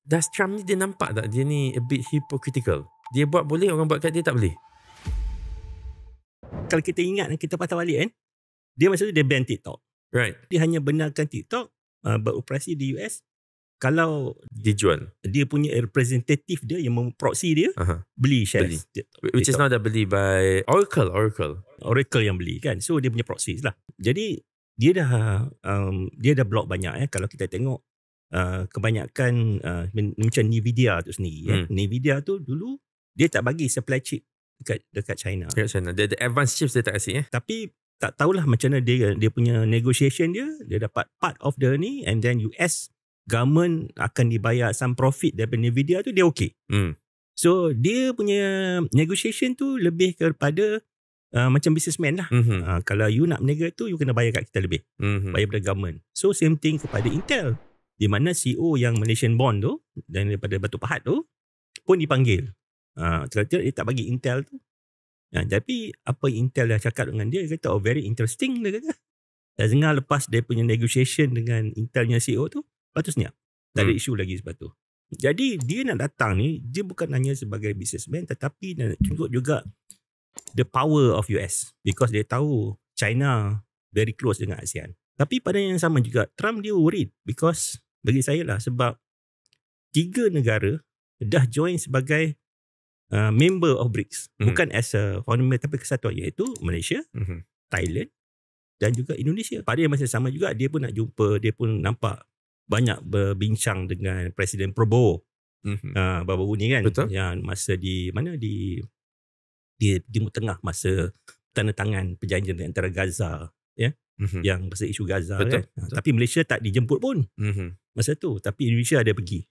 Does Trump ni dia nampak tak dia ni a bit hypocritical? Dia buat boleh, orang buat kat dia tak boleh. Kalau kita ingat, kita patah balik kan, dia masa tu dia ban TikTok. Right. Dia hanya benarkan TikTok beroperasi di US kalau Dijual. dia punya representatif dia yang memproxy dia beli shares TikTok. Which is now dah beli by Oracle yang beli kan. So dia punya proxies lah. Jadi dia dah block banyak kalau kita tengok kebanyakan macam Nvidia tu sendiri Nvidia tu dulu dia tak bagi supply chip dekat China. The advanced chips dia tak kasih Tapi tak tahulah macam mana dia punya negotiation dia dapat part of the ni, and then US government akan dibayar some profit daripada Nvidia tu, dia okay. So dia punya negotiation tu lebih kepada macam businessman lah. Kalau you nak berniaga tu, you kena bayar kat kita lebih, bayar pada government. So same thing kepada Intel, di mana CEO yang Malaysian born tu dan daripada Batu Pahat tu pun dipanggil. Ternyata dia tak bagi Intel tu. Tapi apa Intel dah cakap dengan dia kata, oh very interesting, dia kata. Dah dengar lepas dia punya negotiation dengan Intel punya CEO tu, lepas tu senyap. Tak ada isu lagi sebab tu. Jadi dia nak datang ni, dia bukan hanya sebagai businessman, tetapi nak tunjuk juga the power of US. Because dia tahu China very close dengan ASEAN. Tapi pada yang sama juga, Trump dia worried. Because bagi saya lah, sebab 3 negara dah join sebagai member of BRICS. Bukan as a foreign member, tapi kesatuan, iaitu Malaysia, Thailand dan juga Indonesia. Pada yang masa sama juga, dia pun nak jumpa, dia pun nampak banyak berbincang dengan Presiden Prabowo baru-baru ni kan. Betul. Yang masa di mana, di Timur Tengah, masa tanda tangan perjanjian antara Gaza yang pasal isu Gaza. Betul. Kan. Tapi Malaysia tak dijemput pun masa tu, tapi Indonesia ada pergi.